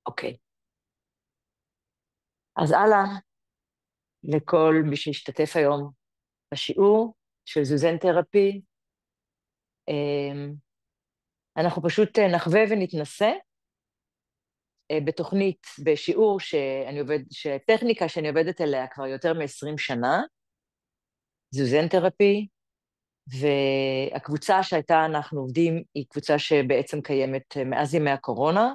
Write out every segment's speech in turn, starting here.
אוקיי. אז הלאה לכל מי שהשתתף היום בשיעור של זוזן תרפי. אנחנו פשוט נחווה ונתנסה בתוכנית, בשיעור טכניקה שאני עובדת עליה כבר יותר מ-20 שנה, זוזן תרפי, והקבוצה שהייתה אנחנו עובדים היא קבוצה שבעצם קיימת מאז ימי הקורונה,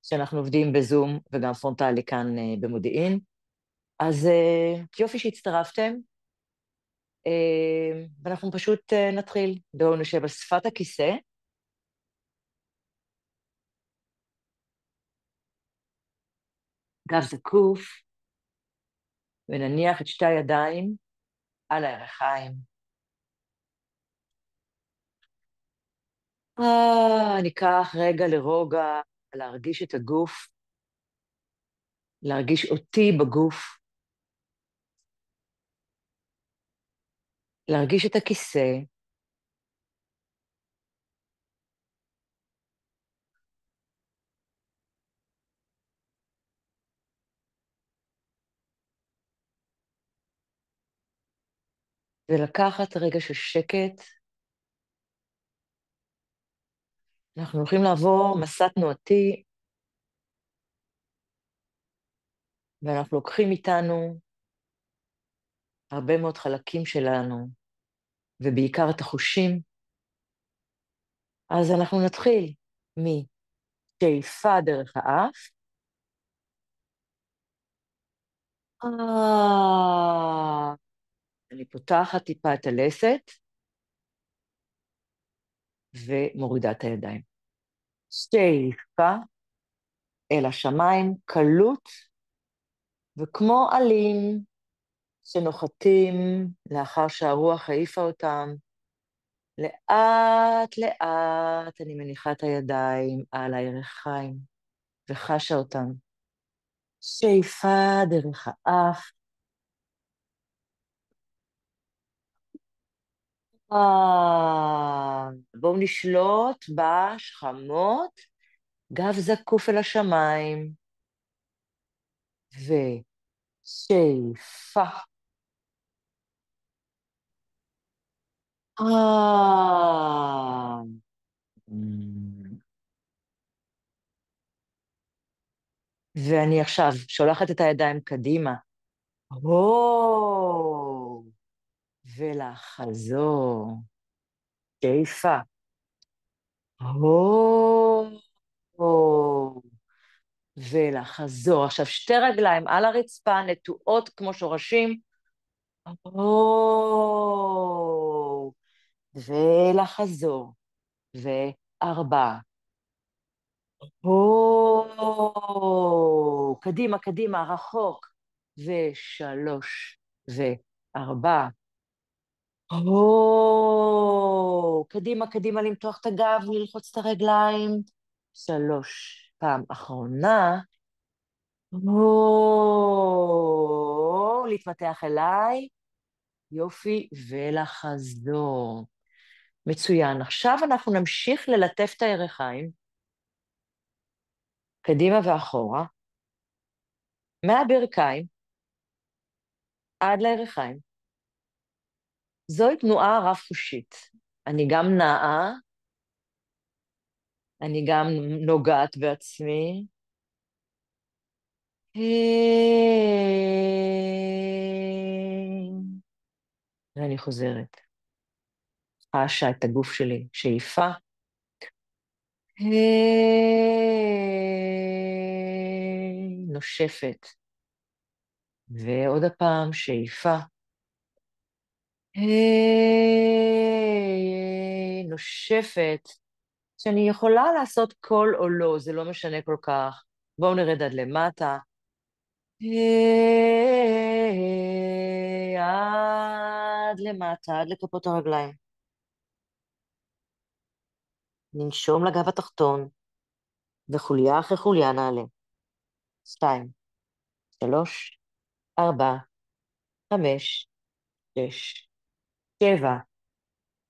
שאנחנו עובדים בזום וגם פרונטלי כאן במודיעין. אז יופי שהצטרפתם, ואנחנו פשוט נתחיל. בואו נשב על שפת הכיסא, גב זקוף, ונניח את שתי הידיים על הירכיים. ניקח רגע לרוגע, להרגיש את הגוף, להרגיש אותי בגוף, להרגיש את הכיסא, ולקחת רגע של שקט. אנחנו הולכים לעבור מסע תנועתי, ואנחנו לוקחים איתנו הרבה מאוד חלקים שלנו, ובעיקר את החושים. אז אנחנו נתחיל משאיפה דרך האף. אני פותחת טיפה את הלסת, ומורידה את הידיים. שאיפה אל השמיים, קלות, וכמו עלים שנוחתים לאחר שהרוח העיפה אותם, לאט לאט אני מניחה את הידיים על הירכיים וחשה אותם. שאיפה דרך האף. בואו נשלוט בשכמות, גב זקוף אל השמיים, ושאיפה. ואני עכשיו שולחת את הידיים קדימה. הו, ולחזור. שאיפה. הו, ולחזור. עכשיו שתי רגליים על הרצפה, נטועות כמו שורשים. הו, ולחזור. וארבע. קדימה, קדימה, רחוק. ושלוש. וארבע. קדימה, קדימה, למתוח את הגב, ללחוץ את הרגליים. שלוש. פעם אחרונה. להתמתח אליי. יופי, ולחזור. מצוין. עכשיו אנחנו נמשיך ללטף את הירכיים, קדימה ואחורה, מהברכיים עד לירכיים. זוהי תנועה רב-חושית. אני גם נעה, אני גם נוגעת בעצמי. ואני חוזרת. חשה את הגוף שלי, שאיפה. נושפת. ועוד הפעם, שאיפה. נושפת. שאני יכולה לעשות קול או לא, זה לא משנה כל כך. בואו נרד עד למטה. עד למטה, עד לכפות הרגליים. ננשום לגב התחתון, וחוליה אחרי חוליה נעלה. 2, 3, 4, 5, 6, 7,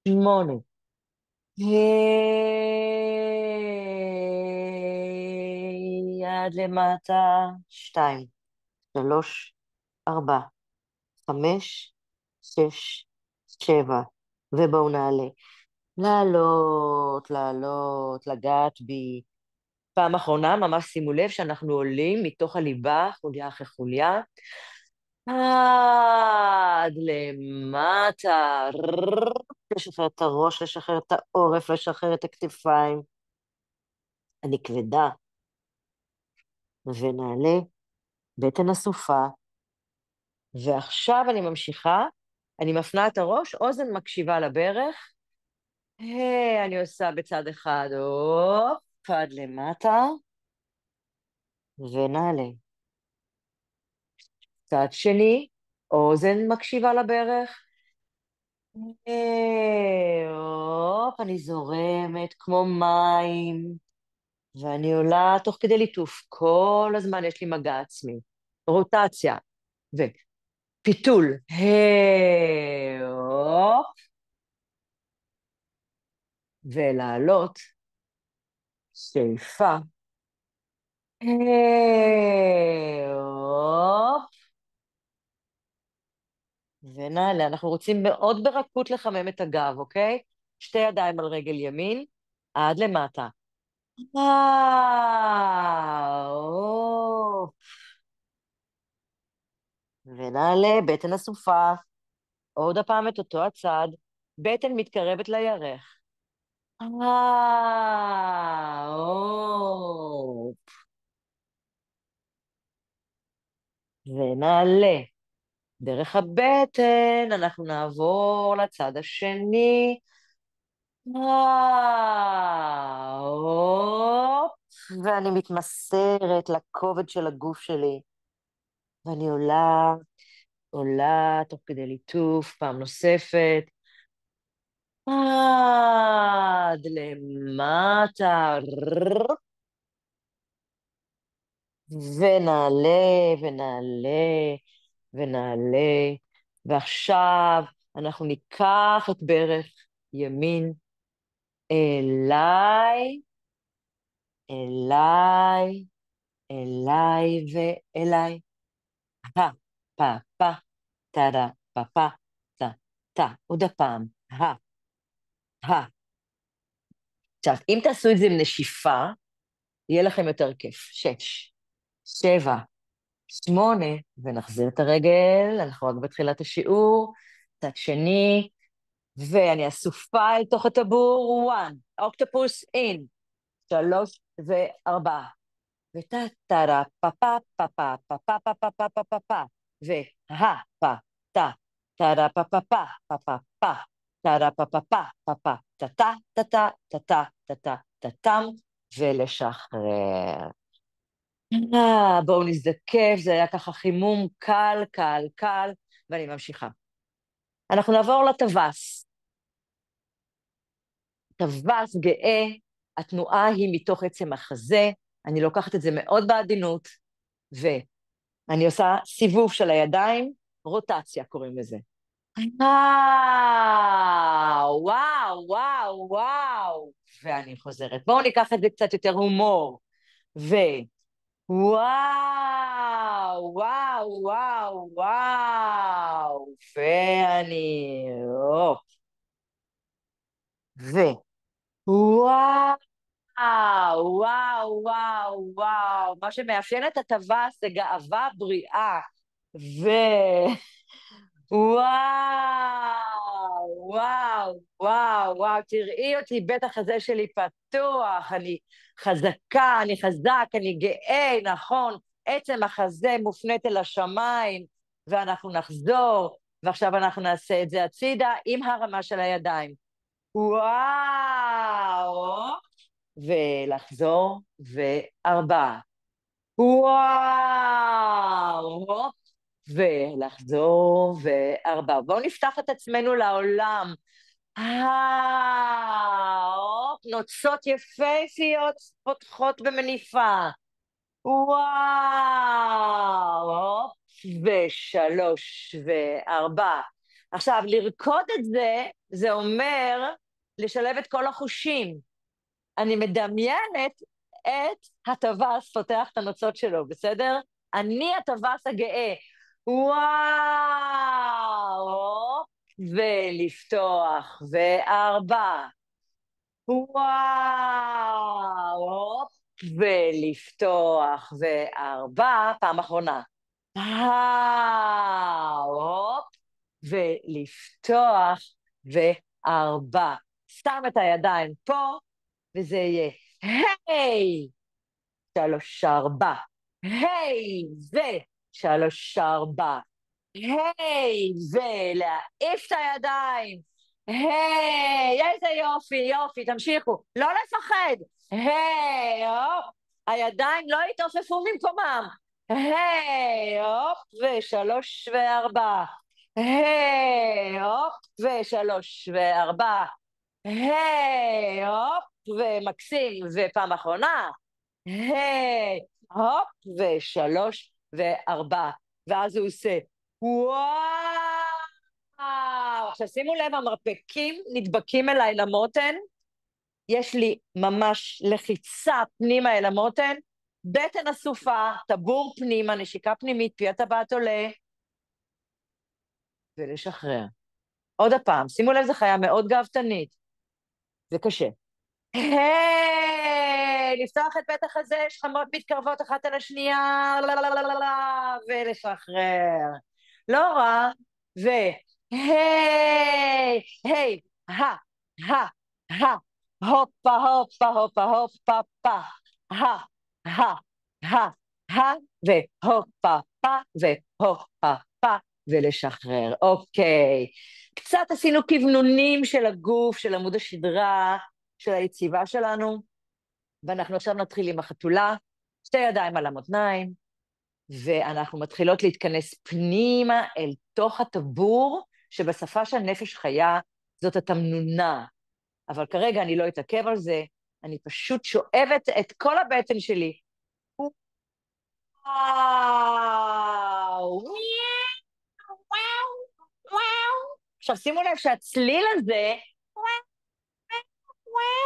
8. עד למטה, 2, 3, 4, 5, 6, 7, ובואו נעלה. לעלות, לעלות, לגעת בי. פעם אחרונה, ממש שימו לב שאנחנו עולים מתוך הליבה, חוליה אחרי חוליה, עד למטה, לשחרר את הראש, לשחרר את העורף, לשחרר את הכתפיים. אני כבדה, ונעלה, בטן אסופה, ועכשיו אני ממשיכה, אני מפנה את הראש, אוזן מקשיבה לברך, אני עושה בצד אחד, הופ, עד למטה, ונעלה. צד שני, אוזן מקשיבה לברך, הופ, אני זורמת כמו מים, ואני עולה תוך כדי ליטוף, כל הזמן יש לי מגע עצמי, רוטציה, ופיתול, הופ, ולעלות, שאיפה, הופ, ונעלה, אנחנו רוצים מאוד ברכות לחמם את הגב, אוקיי? שתי ידיים על רגל ימין, עד למטה. וואו. ונעלה, בטן אסופה, עוד הפעם את אותו הצד, בטן מתקרבת לירך. וואו. ונעלה. דרך הבטן, אנחנו נעבור לצד השני. וואו. ואני מתמסרת לכובד של הגוף שלי. ואני עולה, עולה תוך כדי ליטוף, פעם נוספת. עד למטה. ונעלה, ונעלה, ונעלה. ועכשיו אנחנו ניקח את ברך ימין אליי, אליי, אליי ואליי. פה, פה, טה-דה, פה, טה, טה. עוד הפעם. ה. עכשיו, אם תעשו את זה עם נשיפה, יהיה לכם יותר כיף. 6, 7, 8, ונחזיר את הרגל, אנחנו רק בתחילת השיעור, צד שני, ואני אסופה אל תוך הטבור, 1, אוקטופוס אין, 3 ו4, וטה-טה-רה, פה-פה, פה-פה, פה-פה, פה-פה, פה-פה, פה-פה, וה-פה, טה, טה-רה, פה-פה-פה, פה-פה-פה, טה-רה, פה-פה-פה, פה-פה, טה-טה, טה-טה, טה-טה, טה-טה, טה-טם, ולשחרר. בואו נזדקף, זה היה ככה חימום קל, קל, קל, ואני ממשיכה. אנחנו נעבור לטווס. טווס גאה, התנועה היא מתוך עצם החזה, אני לוקחת את זה מאוד בעדינות, ואני עושה סיבוב של הידיים, רוטציה קוראים לזה. וואו, וואו, וואו, ואני חוזרת. בואו ניקח את זה קצת יותר הומור, וואו, וואו, וואו, וואו, ואני, וואו, וואו, וואו, וואו, מה שמאפיין את הטווס זה גאווה בריאה, וואו, וואו, וואו, וואו, תראי אותי, בטח הזה שלי פתוח, אני חזקה, אני חזק, אני גאה, נכון, עצם החזה מופנית אל השמיים, ואנחנו נחזור, ועכשיו אנחנו נעשה את זה הצידה עם הרמה של הידיים. וואו, ולחזור, וארבע. וואו, ולחזור, וארבע. בואו נפתח את עצמנו לעולם. נוצות יפהפיות פותחות במניפה. וואו, ושלוש, וארבע. עכשיו, לרקוד את זה, זה אומר לשלב את כל החושים. אני מדמיינת את הטווס פותח את הנוצות שלו, בסדר? אני הטווס הגאה. וואו, ולפתוח, וארבע. וואו, ולפתוח, וארבע, פעם אחרונה. וואו, ולפתוח, וארבע. שם את הידיים פה, וזה יהיה היי, שלוש, ארבע. היי, ושלוש, ארבע. היי, ולהעיף את הידיים. היי, איזה יופי, יופי, תמשיכו. לא לפחד. היי, הופ. הידיים לא יתעופפו ממקומם. היי, הופ, ושלוש וארבע. היי, הופ, ושלוש וארבע. היי, הופ, ומקסים, ופעם אחרונה. היי, הופ, ושלוש וארבע. ואז הוא עושה, וואו! עכשיו שימו לב, המרפקים נדבקים אליי למותן, יש לי ממש לחיצה פנימה אל המותן, בטן אסופה, טבור פנימה, נשיקה פנימית, פי הטבעת עולה, ולשחרר. עוד הפעם, שימו לב, זו חיה מאוד גאוותנית, זה קשה. היי, לפתוח את בית החזה, שכמות מתקרבות אחת על השנייה, ולשחרר. לא רע, והי, היי, הופה, הופה, הופה, הופה, פה, ה, ה, ה, ה, והופה, פה, והופה, פה, ולשחרר. אוקיי. קצת עשינו כוונונים של הגוף, של עמוד השדרה, של היציבה שלנו, ואנחנו עכשיו נתחיל עם החתולה, שתי ידיים על המותניים, ואנחנו מתחילות להתכנס פנימה אל תוך הטבור, שבשפה של נפש חיה זאת התמנונה. אבל כרגע אני לא אתעכב על זה, אני פשוט שואבת את כל הבטן שלי. וואו! וואו! וואו! עכשיו שימו לב שהצליל הזה,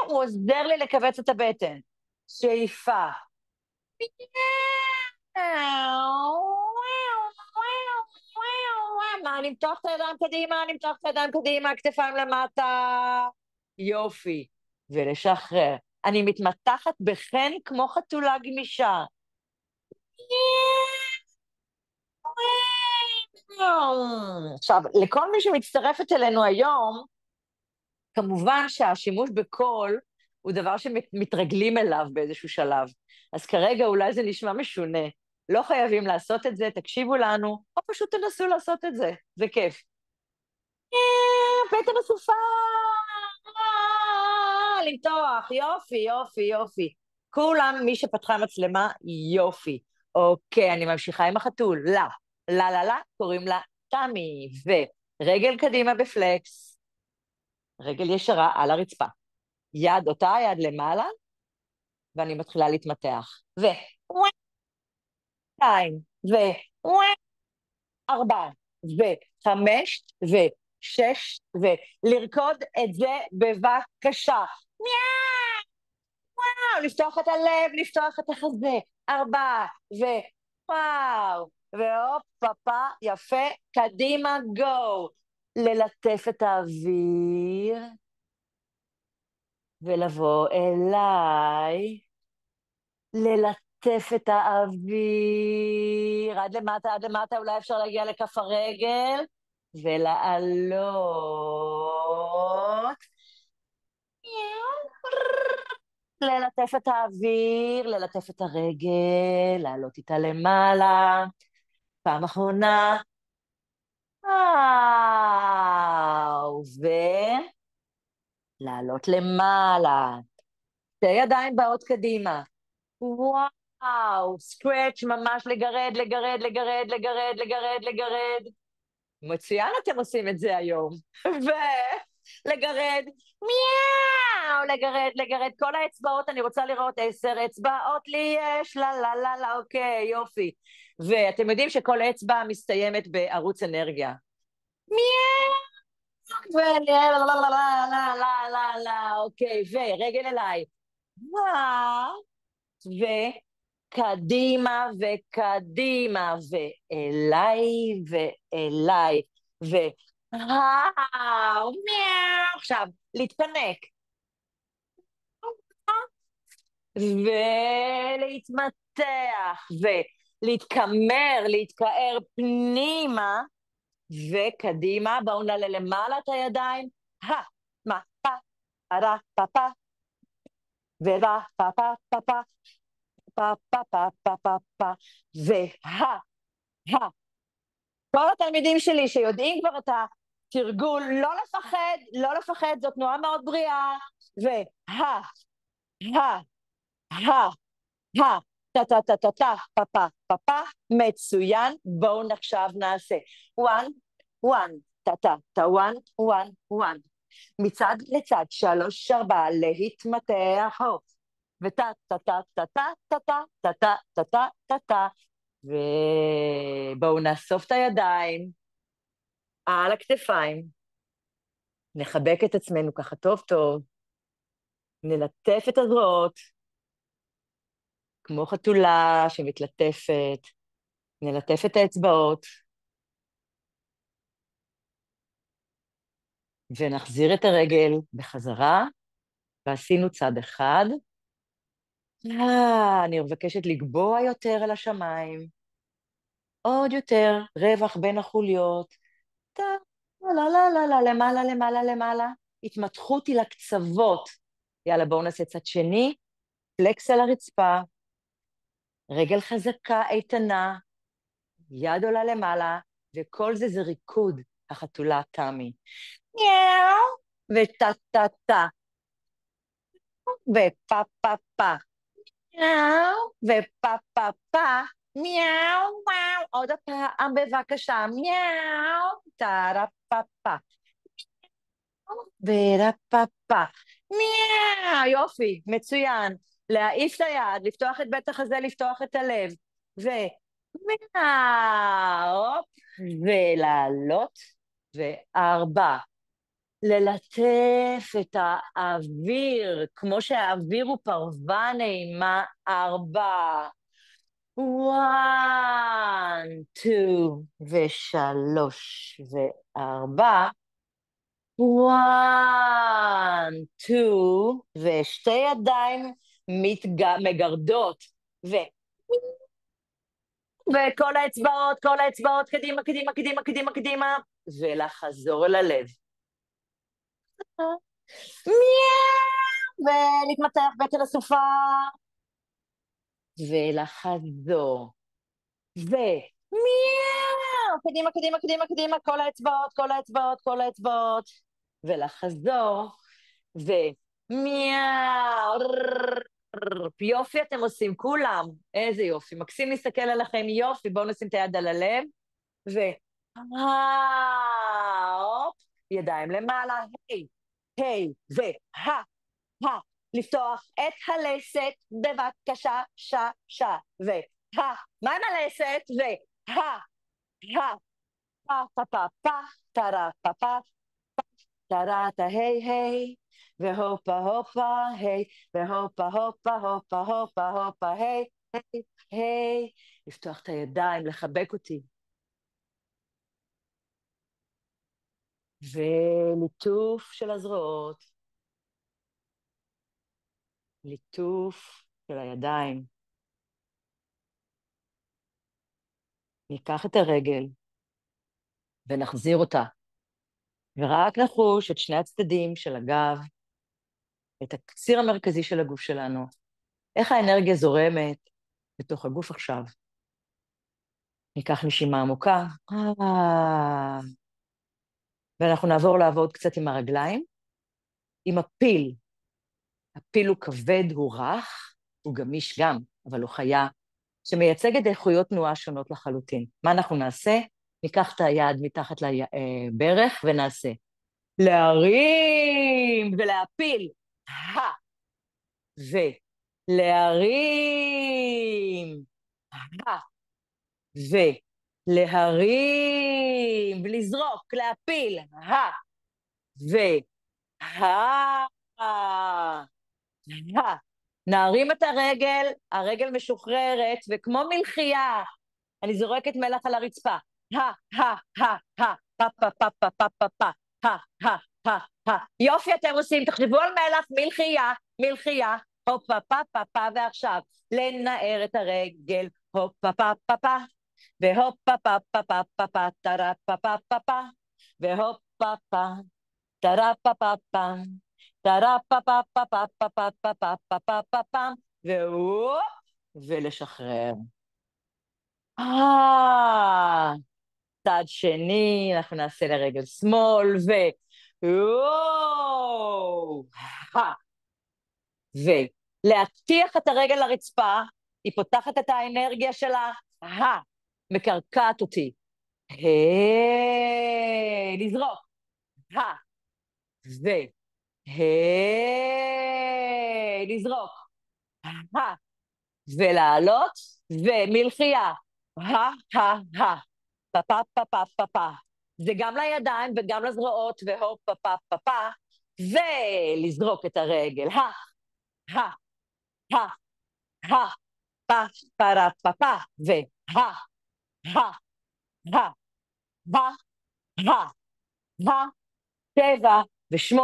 הוא עוזר לי לכווץ את הבטן. שאיפה. מה, נמתוח את הידיים קדימה, נמתוח את הידיים קדימה, כתפיים למטה. יופי. ולשחרר. אני מתמתחת בחן כמו חתולה גמישה. עכשיו, לכל מי שמצטרפת אלינו היום, כמובן שהשימוש בקול הוא דבר שמתרגלים אליו באיזשהו שלב. אז כרגע אולי זה נשמע משונה. לא חייבים לעשות את זה, תקשיבו לנו, או פשוט תנסו לעשות את זה, זה כיף. בטן אסופה! למתוח, יופי, יופי, יופי. כולם, מי שפתחה מצלמה, יופי. אוקיי, אני ממשיכה עם החתול. לה, לה, לה, לה, קוראים לה תמי, ורגל קדימה בפלקס, רגל ישרה על הרצפה. יד, אותה יד למעלה, ואני מתחילה להתמתח. שתיים, ארבע, וחמש, ושש, ולרקוד את זה בבקשה. מיאו! וואו, לפתוח את הלב, לפתוח את החזה. ארבע, וואו, והופ, פפה, יפה, קדימה, גו. ללטף את האוויר, ולבוא אליי, ללטף את האוויר, עד למטה, אולי אפשר להגיע לכף הרגל, ולעלות. ללטף את האוויר, ללטף את הרגל, לעלות איתה למעלה. פעם אחרונה. וואו, ולעלות למעלה. שתי ידיים באות קדימה. וואו, סטרץ' ממש לגרד, לגרד, לגרד, לגרד, לגרד, לגרד. מצוין אתם עושים את זה היום. ולגרד, מיאו, לגרד, לגרד. כל האצבעות, אני רוצה לראות 10 אצבעות לי יש, לה, לה, לה, לה, אוקיי, יופי. ואתם יודעים שכל אצבע מסתיימת בערוץ אנרגיה. מיאו, ולה, לה, לה, לה, לה, לה, לה, לה, לה, אוקיי, ורגל אליי. וואו. וקדימה וקדימה, ואליי ואליי, וואו, מיאו. עכשיו, להתפנק, ולהתמתח, ולהתקמר, להתקער פנימה, וקדימה. בואו נעלה למעלה את הידיים. מה, פה, ara, פה, פה, ורה, פה, פה, פה, פה, פה, פה, פה, פה, פה, פה, וה. כל התלמידים שלי שיודעים כבר את התרגול, לא לפחד, לא לפחד, זאת תנועה מאוד בריאה, וה, ה, ה, ה, טה טה טה טה טה, פה פה פה פה, מצוין. בואו עכשיו נעשה one, one, טה טה טה one, one, one, מצד לצד, 3, 4, להתמתח, הופ, וטה טה טה טה טה טה טה טה טה טה טה טה טה, ובואו נאסוף את הידיים על הכתפיים, נחבק את עצמנו ככה טוב טוב, נלטף את הזרועות, כמו חתולה שמתלטפת, נלטף את האצבעות, ונחזיר את הרגל בחזרה, ועשינו צד אחד. אני מבקשת לגבוה יותר על השמיים, עוד יותר, רווח בין החוליות, טה, לא, לא, לא, לא, למעלה, למעלה, למעלה, התמתחות היא לקצוות. יאללה, בואו נעשה צד שני, פלקס על הרצפה, רגל חזקה, איתנה, יד עולה למעלה, וכל זה ריקוד, החתולה תמי. מיאו, וטה-טה-טה, ופה-פה-פה, מיאו, ופה-פה-פה, מיאו, וואו, עוד הפעם בבקשה, מיאו, טה-רה-פה-פה, ורה-פה-פה, מיאו, יופי, מצוין. להעיף את היד, לפתוח את בית החזה, לפתוח את הלב, הופ, ולעלות, 4, ללטף את האוויר, כמו שהאוויר הוא פרווה נעימה, 4, 1, 2, ו3, 4, 1, 2, ושתי ידיים מגרדות, וכל האצבעות, כל האצבעות, קדימה, קדימה, קדימה, קדימה, קדימה, ולחזור אל הלב. מיאו, ולהתמתח בטן הסופה, ולחזור, ומיאו, קדימה, קדימה, קדימה, קדימה, כל האצבעות, כל האצבעות, כל האצבעות, ולחזור, ומיאו, יופי אתם עושים, כולם, איזה יופי, מקסים להסתכל עליכם, יופי, בואו נשים את היד על הלב, הופ, ידיים למעלה, היי, היי, לפתוח את הלסת, בבקשה, מה עם הלסת? פה, פה, פה, פה, טרה, פה, פה, טרה, היי, היי, והופה, הופה, היי, והופה, הופה, הופה, הופה, הופה, היי, היי, היי, לפתוח את הידיים, לחבק אותי. וליטוף של הזרועות, ליטוף של הידיים. ניקח את הרגל ונחזיר אותה, ורק נחוש את שני הצדדים של הגב, את הציר המרכזי של הגוף שלנו, איך האנרגיה זורמת בתוך הגוף עכשיו. ניקח נשימה עמוקה, ואנחנו נעבור לעבוד קצת עם הרגליים, עם הפיל. הפיל הוא כבד, הוא רך, הוא גמיש גם, אבל הוא חיה שמייצגת איכויות תנועה שונות לחלוטין. מה אנחנו נעשה? ניקח את היד מתחת לברך ונעשה להרים ולהפיל, ולהרים, ולהרים, ולזרוק, להפיל, ו... נערים את הרגל, הרגל משוחררת, וכמו מלחייה, אני זורקת מלח על הרצפה. הא, הא, הא, הא, פה, פה, פה, פה, פה, פה, פה, הא, הא, הא, הא. יופי אתם עושים, תחשבו על מלח, מלחייה, מלחייה, הופה, פה, פה, פה, ועכשיו, לנער את הרגל, הופה, פה, פה, פה, והופה, פה, פה, פה, פה, פה, טרה, פה, פה, פה, פה, והופה, פה, טרה, פה, פה, פה, טרה, פה, פה, פה, פה, פה, פה, פה, פה, פה, פה, פה, פה, והופ, ולשחרר. צד שני, אנחנו נעשה לרגל שמאל, וואו, ולהטיח את הרגל לרצפה, היא פותחת את האנרגיה שלה, מקרקעת אותי, לזרוק, ו, לזרוק, ולעלות, ומלחייה, פה פה פה פה פה פה. זה גם לידיים וגם לזרועות, והופ פה פה פה פה, ולזרוק את הרגל, ה, ה, ה, פה, פרה, פה, פה, וה, ה, ה, ה, ה, ה, 7 ו8,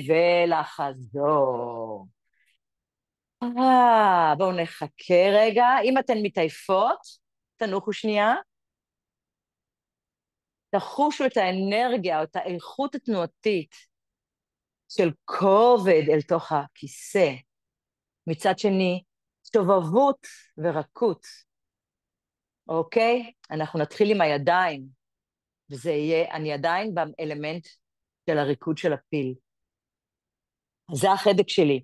ולחזור. בואו נחכה רגע, אם אתן מתעייפות, תנוחו שנייה. תחושו את האנרגיה או את האיכות התנועתית של כובד אל תוך הכיסא. מצד שני, שובבות ורקות. אוקיי? אנחנו נתחיל עם הידיים, וזה יהיה, אני עדיין באלמנט של הריקוד של הפיל. זה החדק שלי.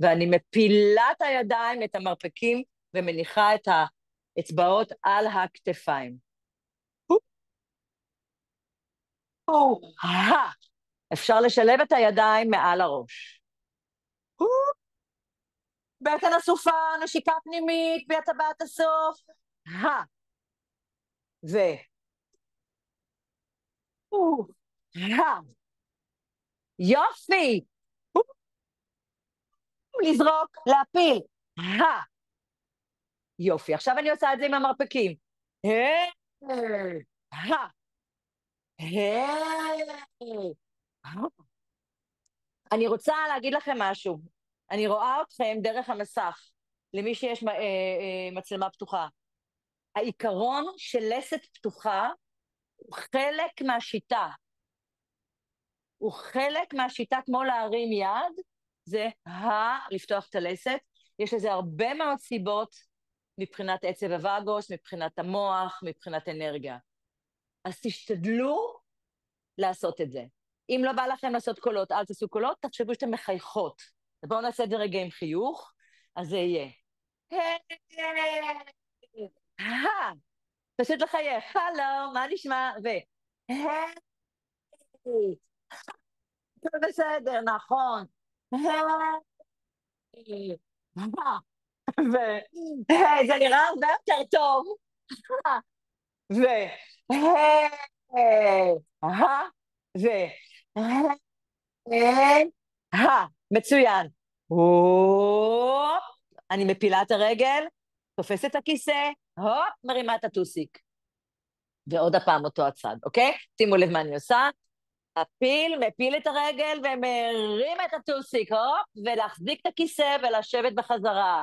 ואני מפילה את הידיים, את המרפקים, ומניחה את האצבעות על הכתפיים. אפשר לשלב את הידיים מעל הראש. בטן אסופה, נשיקה פנימית, בהטבעת הסוף. ו... יופי! לזרוק, להפיל. יופי, עכשיו אני עושה את זה עם המרפקים. אני רוצה להגיד לכם משהו. אני רואה אתכם דרך המסך, למי שיש מצלמה פתוחה. העיקרון של לסת פתוחה הוא חלק מהשיטה. הוא חלק מהשיטה כמו להרים יד, זה לפתוח את הלסת. יש לזה הרבה מאוד סיבות מבחינת עצב הווגוס, מבחינת המוח, מבחינת אנרגיה. אז תשתדלו לעשות את זה. אם לא בא לכם לעשות קולות, אל תעשו קולות, תחשבו שאתם מחייכות. בואו נעשה את זה רגע עם חיוך, אז זה יהיה. פשוט לחייך, הלו, מה נשמע? בסדר, נכון. זה נראה הרבה יותר טוב. ו... ו... מצוין. אני מפילה את הרגל, תופסת את הכיסא, מרימה את הטוסיק. ועוד הפעם אותו הצד, אוקיי? שימו לב מה אני עושה. הפיל מפיל את הרגל ומרים את הטוסיק, ולהחזיק את הכיסא ולשבת בחזרה.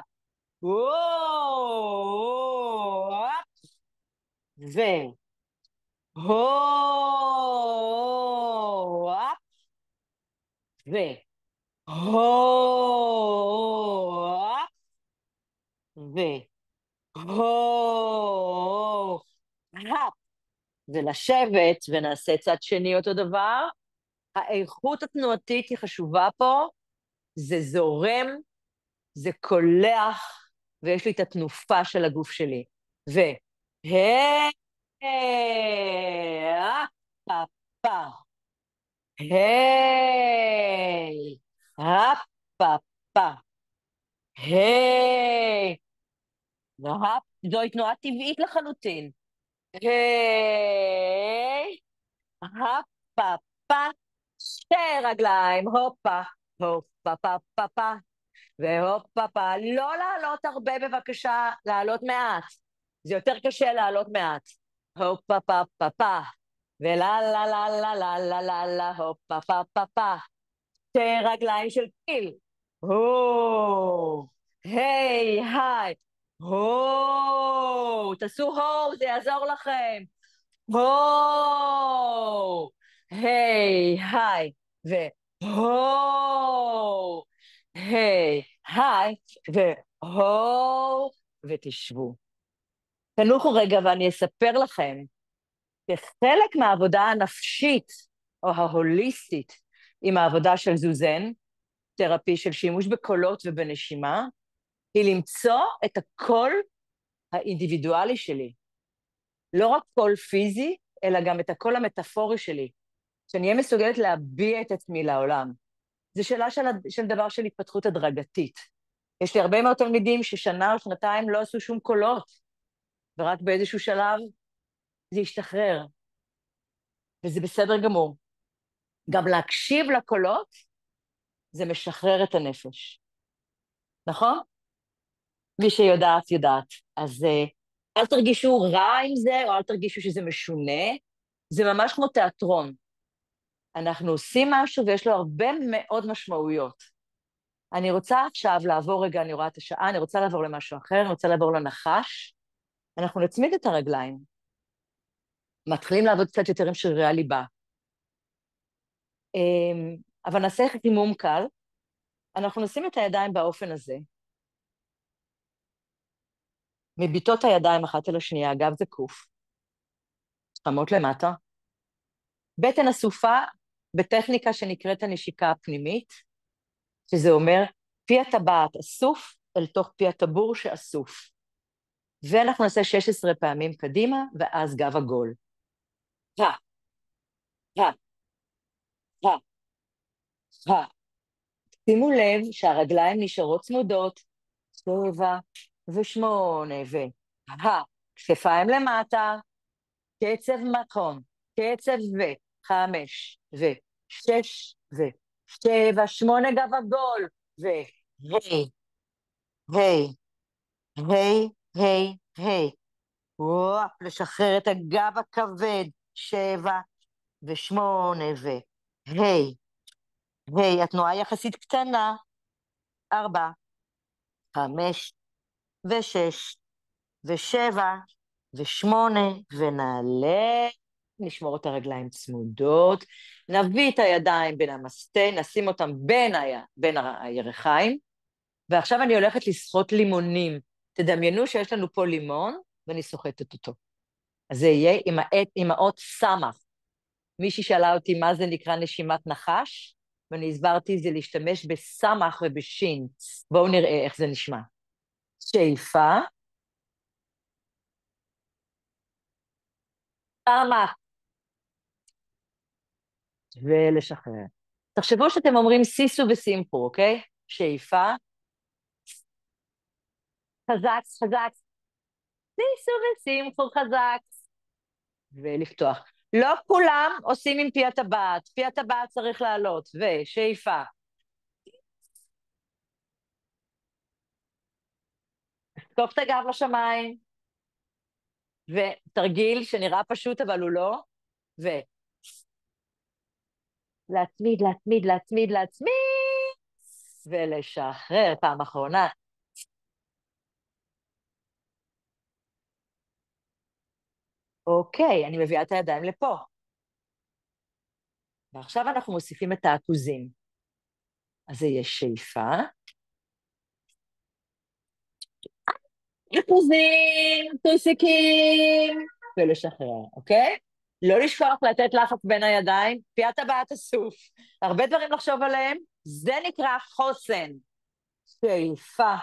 ו... ו... ולשבת, ונעשה צד שני אותו דבר. האיכות התנועתית היא חשובה פה, זה זורם, זה קולח, ויש לי את התנופה של הגוף שלי. זוהי תנועה טבעית לחלוטין. שתי רגליים, הופה, הופה, פה, פה, פה, והופה, פה. לא לעלות הרבה בבקשה, לעלות מעט. זה יותר קשה לעלות מעט. הופה, פה, פה, פה. ולה, לה, לה, לה, לה, לה, לה, לה, הופה, פה, פה, פה. שתי רגליים של פיל. הו, היי, היי. הו, תעשו הו, זה יעזור לכם. הו, היי, היי, והו, היי, היי, והו, ותשבו. תנוחו רגע ואני אספר לכם שחלק מהעבודה הנפשית או ההוליסטית עם העבודה של זוזן, תרפי של שימוש בקולות ובנשימה, היא למצוא את הקול האינדיבידואלי שלי. לא רק קול פיזי, אלא גם את הקול המטאפורי שלי, שאני אהיה מסוגלת להביע את עצמי לעולם. זו שאלה של דבר של התפתחות הדרגתית. יש לי הרבה מאוד תלמידים ששנה או שנתיים לא עשו שום קולות, ורק באיזשהו שלב זה ישתחרר, וזה בסדר גמור. גם להקשיב לקולות, זה משחרר את הנפש. נכון? מי שיודעת, יודעת. אז אל תרגישו רע עם זה, או אל תרגישו שזה משונה, זה ממש כמו תיאטרון. אנחנו עושים משהו ויש לו הרבה מאוד משמעויות. אני רוצה עכשיו לעבור רגע, אני רואה את השעה, אני רוצה לעבור למשהו אחר, אני רוצה לעבור לנחש. אנחנו נצמיד את הרגליים. מתחילים לעבוד קצת יותר עם שרירי הליבה. אבל נעשה חימום קל. אנחנו נשים את הידיים באופן הזה. מביטות הידיים אחת אל השנייה, אגב זה קוף. חמות למטה. בטן אסופה בטכניקה שנקראת הנשיקה הפנימית, שזה אומר פי הטבעת אסוף אל תוך פי הטבור שאסוף. ואנחנו נעשה 16 פעמים קדימה, ואז גב עגול. ה, ה, ה, ה. שימו לב שהרגליים נשארות צמודות, 7 ו8 וה, כתפיים למטה, קצב מקום, קצב ו5 ו6 ו7, 8 גב עגול, והי, היי, היי, היי, היי. וואפ, לשחרר את הגב הכבד, 7 ו8 והי, היי, התנועה יחסית קטנה, 4, 5 ו6 ו7 ו8, ונעלה, נשמור את הרגליים צמודות, נביא את הידיים בין המסטה, נשים אותם בין הירכיים, ועכשיו אני הולכת לסחוט לימונים. תדמיינו שיש לנו פה לימון, ואני סוחטת אותו. אז זה יהיה עם האות סמך. מישהי שאלה אותי מה זה נקרא נשימת נחש, ואני הסברתי זה להשתמש בסמך ובשין. בואו נראה איך זה נשמע. שאיפה, סמך, ולשחרר. תחשבו שאתם אומרים סיסו וסימפו, אוקיי? שאיפה, חזק, חזק, סיסו וסימפו חזק, ולפתוח. לא כולם עושים עם פי הטבעת, פי הטבעת צריך לעלות, ושאיפה. תקוף את הגב לשמיים, ותרגיל שנראה פשוט אבל הוא לא, ולהצמיד, להצמיד, להצמיד, להצמיד, ולשחרר פעם אחרונה. אוקיי, אני מביאה את הידיים לפה. ועכשיו אנחנו מוסיפים את האחוזים. אז זה יהיה שאיפה. אחוזים, טוסיקים, ולשחרר, אוקיי? לא לשכוח לתת לחץ בין הידיים, פי הטבעת אסוף. הרבה דברים לחשוב עליהם, זה נקרא חוסן. שאיפה.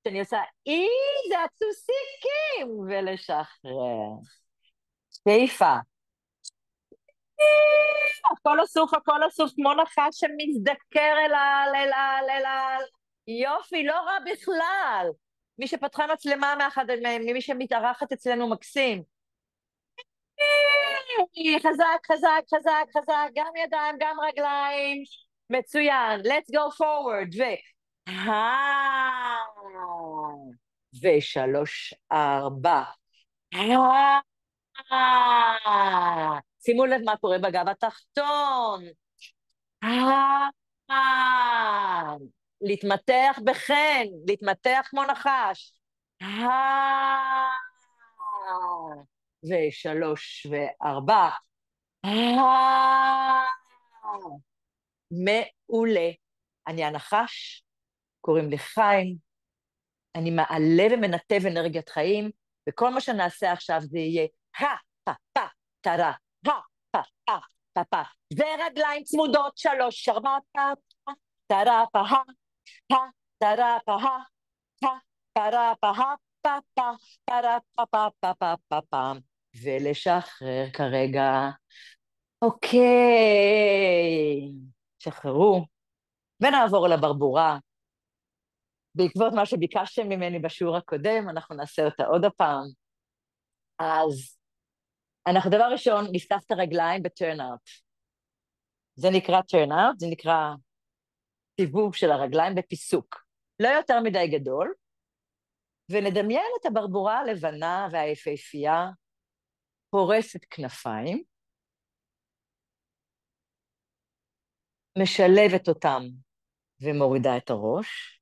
כשאני עושה אי, זה הטוסיקים, ולשחרר. שאיפה. הכל אסוף, הכל אסוף, כמו נחש שמזדקר אל על. יופי, לא רע בכלל. מי שפתחה מצלמה ממי שמתארחת אצלנו מקסים. חזק, חזק, חזק, חזק, גם ידיים, גם רגליים. מצוין. Let's go forward. ושלוש, ארבע. שימו לב מה קורה בגב התחתון. להתמתח בחן, להתמתח כמו נחש. ושלוש וארבע. מעולה. אני הנחש, קוראים לי חיים, אני מעלה ומנתב אנרגיית חיים, וכל מה שנעשה עכשיו זה יהיה פה, פה, טרה, פה, פה, פה, פה. ורגליים צמודות, שלוש, ארבע, פה, פה, טרה, פה, פה, טרה, פה, פה, טרה, פה, פה, פה, טרה, פה, פה, פה, פה, פה, פה. ולשחרר כרגע. אוקיי, שחררו, ונעבור לברבורה. בעקבות מה שביקשתם ממני בשיעור הקודם, אנחנו נעשה אותה עוד הפעם. אז אנחנו דבר ראשון, נפתח את הרגליים ב-turn-out. זה נקרא turn-out, זה נקרא סיבוב של הרגליים בפיסוק. לא יותר מדי גדול, ונדמיין את הברבורה הלבנה והיפהפייה, פורסת כנפיים, משלבת אותם ומורידה את הראש,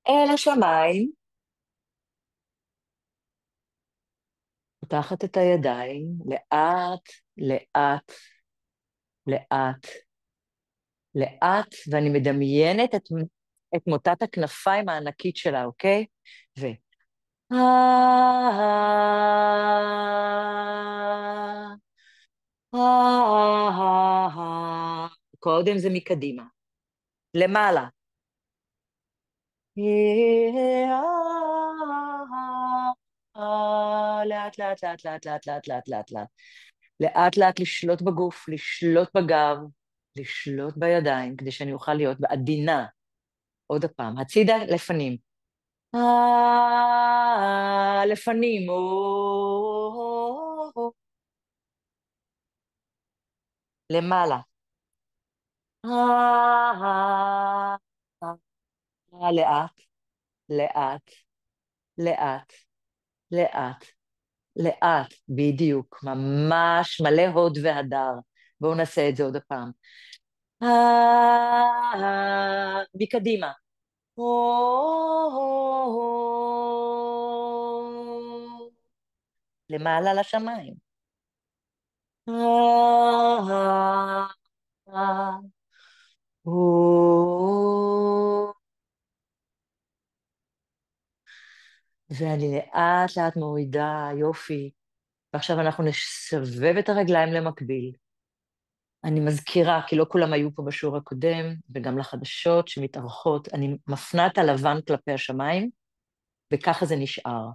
אל השמיים, פותחת את הידיים, לאט, לאט, לאט, לאט, ואני מדמיינת את מוטת הכנפיים הענקית שלה, אוקיי? ו... קודם זה מקדימה, למעלה. לאט, לאט, לאט, לאט, לאט, לאט, לאט, לאט, לאט. לאט לאט לשלוט בגוף, לשלוט בגב, לשלוט בידיים, כדי שאני אוכל להיות בעדינה. עוד הפעם, הצידה לפנים. לפנים. למעלה. לאט, לאט, לאט, לאט, לאט, בדיוק, ממש מלא הוד והדר. בואו נעשה את זה עוד הפעם. מקדימה. למעלה לשמיים. ואני לאט לאט מורידה, יופי. ועכשיו אנחנו נסבב את הרגליים למקביל. אני מזכירה, כי לא כולם היו פה בשיעור הקודם, וגם לחדשות שמתארחות, אני מפנה את הלבן כלפי השמיים, וככה זה נשאר.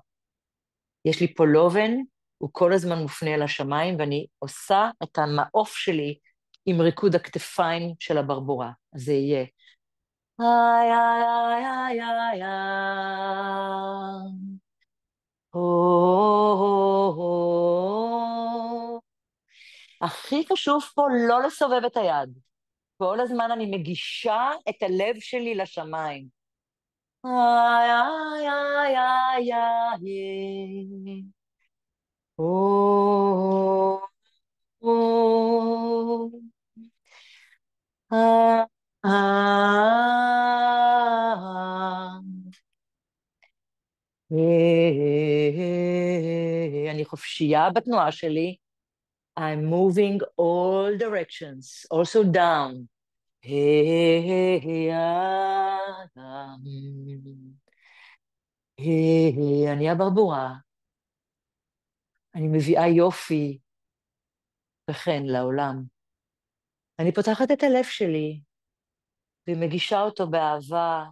יש לי פה לובן, הוא כל הזמן מופנה אל השמיים, ואני עושה את המעוף שלי עם ריקוד הכתפיים של הברבורה. אז זה יהיה... איי, איי, איי, איי, איי. הכי חשוב פה לא לסובב את היד. כל הזמן אני מגישה את הלב שלי לשמיים. איי, איי, איי, איי, איי. או, או, אה, אני חופשייה בתנועה שלי. I'm moving all directions, also down. אני הברבורה. אני מביאה יופי וכן לעולם. אני פותחת את הלב שלי ומגישה אותו באהבה,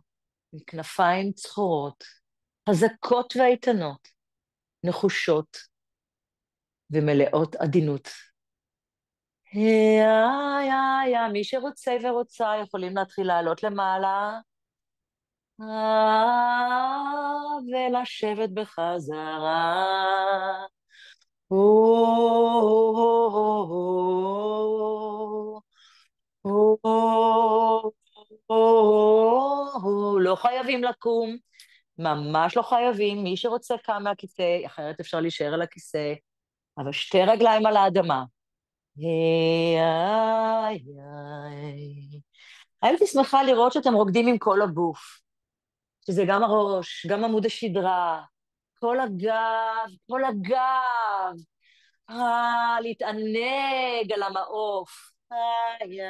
עם כנפיים צחורות, חזקות ואיתנות, נחושות ומלאות עדינות. מי שרוצה ורוצה יכולים להתחיל לעלות למעלה. ולשבת בחזרה. או, או, או, לא חייבים לקום, ממש לא חייבים. מי שרוצה קם מהכיסא, אחרת אפשר להישאר על הכיסא, אבל שתי רגליים על האדמה. איי, איי, איי. הייתי שמחה לראות שאתם רוקדים עם כל הגוף, שזה גם הראש, גם עמוד השדרה, כל הגב, כל הגב. להתענג על המעוף. איי,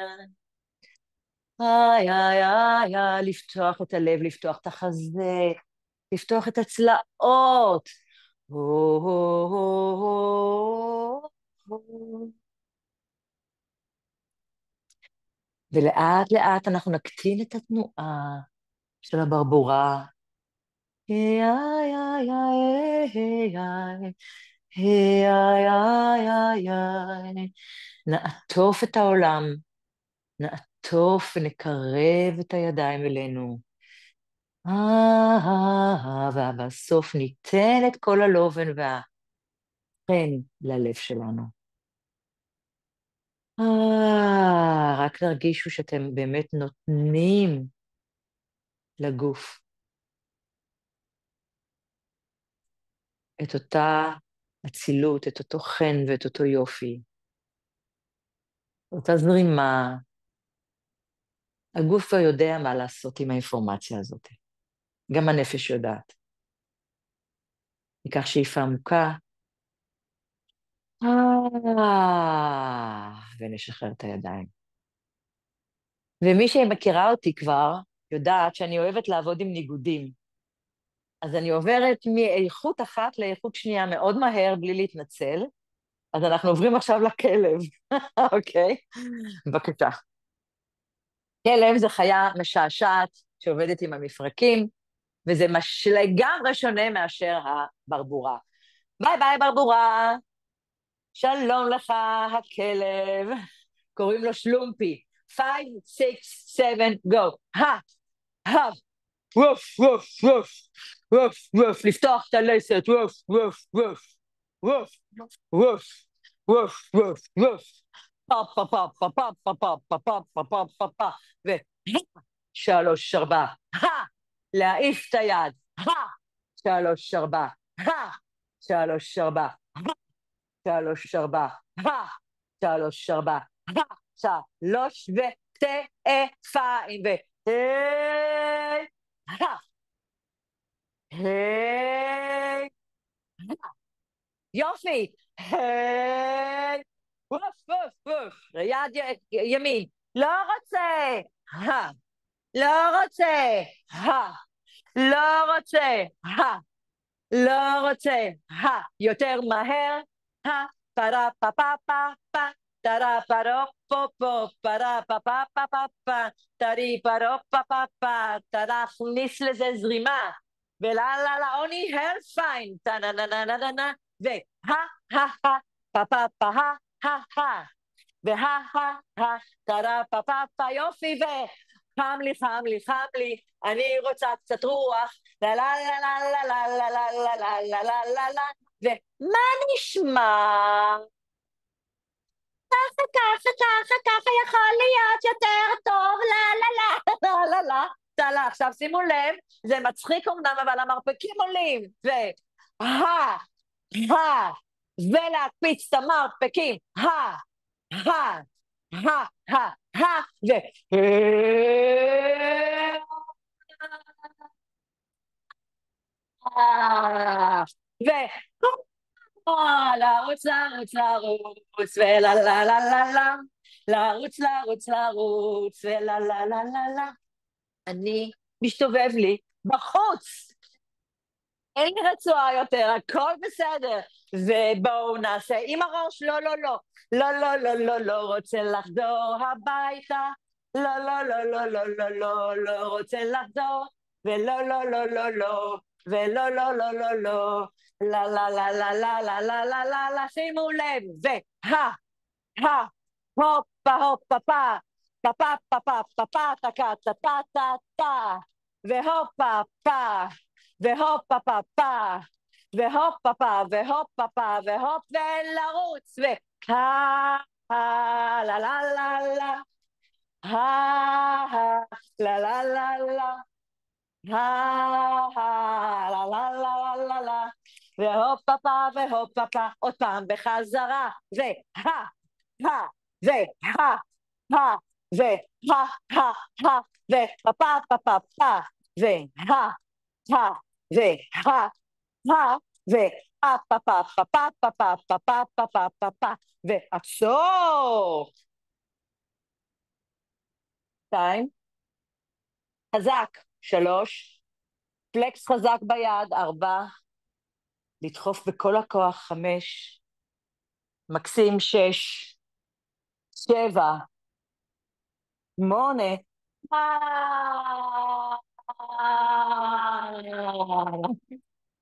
איי, איי, איי, איי, לפתוח את הלב, לפתוח את החזה, לפתוח את הצלעות. הו, הו, הו, הו, הו. ולאט לאט אנחנו נקטין את התנועה של הברבורה. איי, איי, איי, איי, איי, איי, איי, איי, איי. נעטוף את העולם, נעטוף ונקרב את הידיים אלינו. ובסוף ניתן את כל הלובן והחן ללב שלנו. רק תרגישו שאתם באמת נותנים לגוף את אותה אצילות, את אותו חן ואת אותו יופי, אותה זרימה. הגוף כבר יודע מה לעשות עם האינפורמציה הזאת. גם הנפש יודעת. ניקח שאיפה עמוקה, ונשחרר את הידיים. ומי שמכירה אותי כבר, יודעת שאני אוהבת לעבוד עם ניגודים. אז אני עוברת מאיכות אחת לאיכות שנייה מאוד מהר, בלי להתנצל. אז אנחנו עוברים עכשיו לכלב, אוקיי? בבקשה. כלב זה חיה משעשעת שעובדת עם המפרקים, וזה לגמרי שונה מאשר הברבורה. ביי ביי ברבורה, שלום לך הכלב, קוראים לו שלומפי. 5, 6, 7, go. ווף, ווף, ווף, ווף, ווף, לפתוח את הלסת, ווף, ווף, ווף, ווף, ווף, ווף, ווף, ווף, פה, פה, פה, פה, פה, פה, פה, פה, פה, פה, פה, פה, פה, ו... 3, 4, להעיף את היד, 3, 4, 3, 4, 3, 4, 3, 4, 3, ותאפיים, היי, היי, יופי, היי, ווף, ווף, ווף, יד ימין, לא רוצה, לא רוצה, לא רוצה, לא רוצה, יותר מהר, פרה פה פה פה פה, טרה פרו פה פה, פרה פה פה פה פה פה, טרי פרו פה פה פה, טרה הכניס לזה זרימה, ולה לה לה אוני הר פיין, טנה נה נה נה נה נה, פה פה פה טרה פה פה פה, יופי, חם לי, חם לי, חם לי, אני רוצה קצת רוח, לה לה לה לה לה לה לה לה לה לה לה לה לה, ומה נשמע? ככה, ככה, ככה, ככה יכול להיות יותר טוב, לה לה לה לה לה לה. צאלה, עכשיו שימו לב, זה מצחיק אמנם, אבל המרפקים עולים, ולהקפיץ את המרפקים, ו... ו... לרוץ, לרוץ, לרוץ, ולה לה לה לה לה, לרוץ, לרוץ, לרוץ, ולה לה לה לה לה. אני מסתובב לי בחוץ, אין לי רצועה יותר, הכל בסדר. ובואו נעשה עם הראש, לא, לא, לא, לא, לא, לא, לא, לא רוצה לחזור הביתה, לא, לא, לא, לא, לא, לא, לא, לא רוצה לחזור, ולא, לא, לא, לא, לא, ולא, לא, לא, לא, לא, לה, לה, לה, לה, לה, לה, לה, לה, לה, לה, שימו לב, הופה, הופה, פה, פה, פה, פה, פה, פה, טה, טה, טה, טה, טה. והופה פה, והופה פה פה, והופה פה, והופה פה, והופ, ולרוץ, לה לה לה לה, לה לה לה לה, לה לה לה לה לה, והופה פה, והופה פה, עוד פעם בחזרה, והה, הה, והה, הה, והה, הה, הה, ופה פה פה פה, והה, הה, והה, הה, ופה פה פה פה פה פה פה פה פה פה פה פה, ועצור. 2, חזק, 3, פלקס חזק ביד, 4, לדחוף בכל הכוח, 5, מקסים, 6, 7, 8,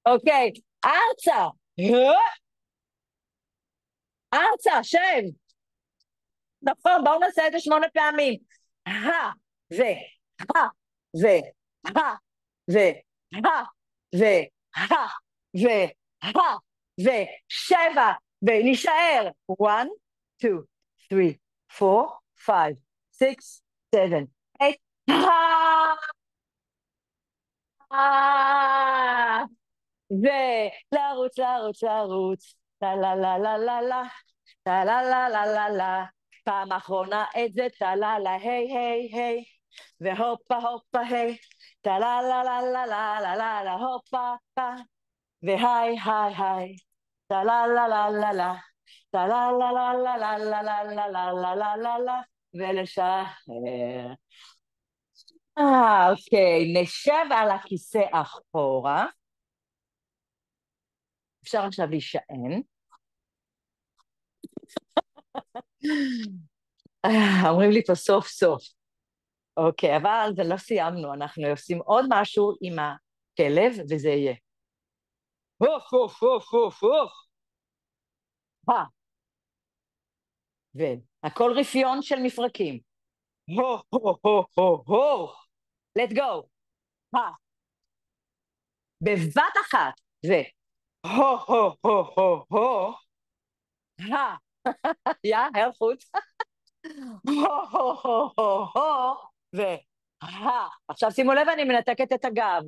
אוקיי, ארצה, ארצה, שב. נכון, בואו נעשה את זה 8 פעמים. הא, ו, הא, ו, הא, ו, הא, ו, הא, ו, הא, ו, 7, ונשאר. 1, 2, 3, 4, 5, 6, 7, 8, ולרוץ, לרוץ, לרוץ, לה לה לה לה לה לה, לה לה לה לה לה לה, פעם אחרונה את זה, טה לה לה, היי היי היי, והופה הופה היי, טה לה לה לה לה לה לה לה לה, הופה פה, והי היי היי, טה לה לה לה לה לה, טה לה לה לה לה לה לה לה לה לה לה לה לה לה, ולשחרר. אוקיי, נשב על הכיסא אחורה, אפשר עכשיו להישען. אומרים לי פה סוף סוף. אוקיי, אבל זה לא סיימנו, אנחנו עושים עוד משהו עם הכלב, וזה יהיה. אוף, אוף, אוף, אוף, אוף. והכל רפיון של מפרקים. הו, הו, הו, הו, הו. Let go. בבת אחת. הו, הו, הו, הו, הו. יא, הרחוץ. הו, הו, הו, הו, הו. עכשיו שימו לב, אני מנתקת את הגב.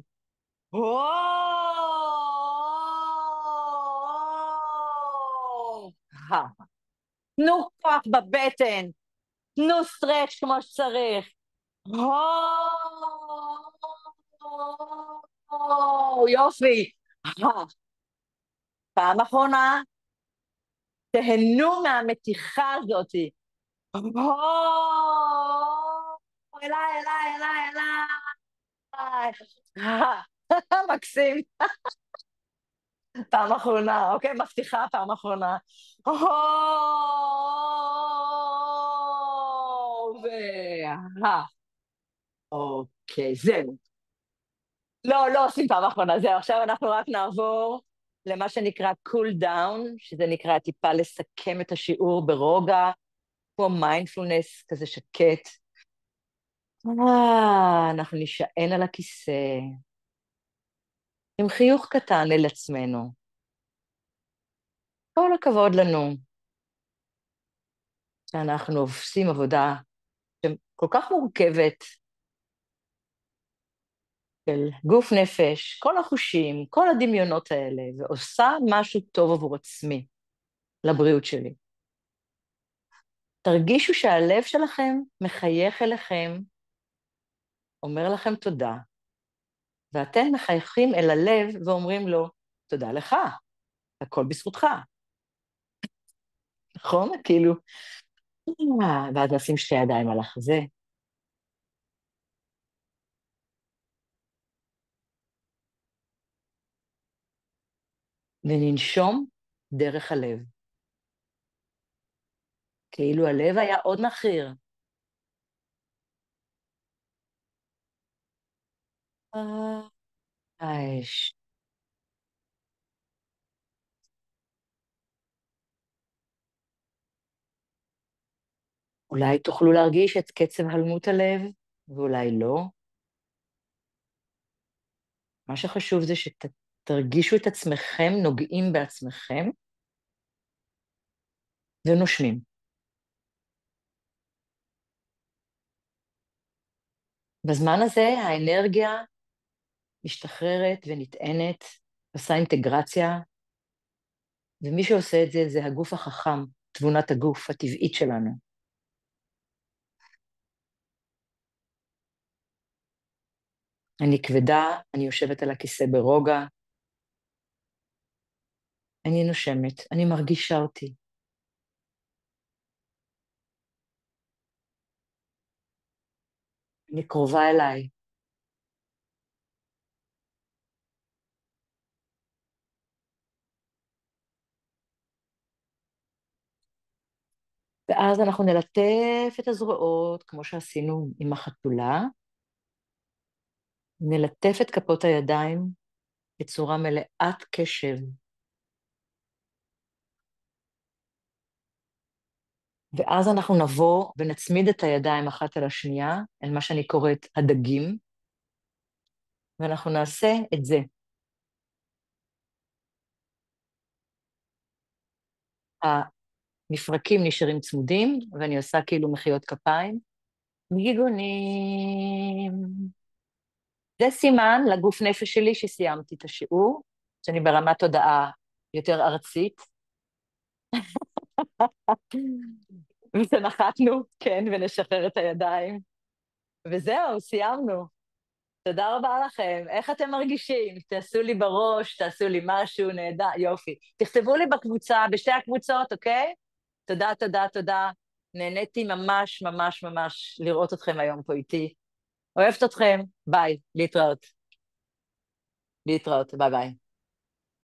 תנו כוח בבטן, תנו סטרץ' כמו שצריך. יופי. פעם אחרונה, תהנו מהמתיחה הזאת. אליי, אליי, אליי, אליי. מקסים. פעם אחרונה, אוקיי? מבטיחה פעם אחרונה. אוקיי, זהו. לא, לא עושים פעם אחרונה, זהו. עכשיו אנחנו רק נעבור למה שנקרא cool down, שזה נקרא טיפה לסכם את השיעור ברוגע, כמו מיינדפולנס כזה שקט. אנחנו נשען על הכיסא, עם חיוך קטן אל עצמנו. כל הכבוד לנו שאנחנו עושים עבודה כל כך מורכבת של גוף נפש, כל החושים, כל הדמיונות האלה, ועושה משהו טוב עבור עצמי, לבריאות שלי. תרגישו שהלב שלכם מחייך אליכם, אומר לכם תודה, ואתם מחייכים אל הלב ואומרים לו, תודה לך, הכל בזכותך. נכון? כאילו, ואז נשים שתי ידיים על החזה. וננשום דרך הלב. כאילו הלב היה עוד נחיר. האש. אולי תוכלו להרגיש את קצב הלמות הלב, ואולי לא. מה שחשוב זה שתרגישו את עצמכם, נוגעים בעצמכם, ונושמים. בזמן הזה האנרגיה משתחררת ונטענת, עושה אינטגרציה, ומי שעושה את זה זה הגוף החכם, תבונת הגוף הטבעית שלנו. אני כבדה, אני יושבת על הכיסא ברוגע, אני נושמת, אני מרגישה אותי. אני קרובה אליי. ואז אנחנו נלטף את הזרועות, כמו שעשינו עם החתולה, נלטף את כפות הידיים בצורה מלאת קשב, ואז אנחנו נבוא ונצמיד את הידיים אחת על השנייה, אל מה שאני קוראת הדגים, ואנחנו נעשה את זה. המפרקים נשארים צמודים, ואני עושה כאילו מחיאות כפיים. גיגונים. זה סימן לגוף נפש שלי שסיימתי את השיעור, שאני ברמת תודעה יותר ארצית. ונחתנו, כן, ונשחרר את הידיים. וזהו, סיימנו. תודה רבה לכם. איך אתם מרגישים? תעשו לי בראש, תעשו לי משהו, נהדר, יופי. תכתבו לי בקבוצה, בשתי הקבוצות, אוקיי? תודה, תודה, תודה. נהניתי ממש, ממש, ממש לראות אתכם היום פה איתי. אוהבת אתכם, ביי, להתראות. להתראות, ביי ביי.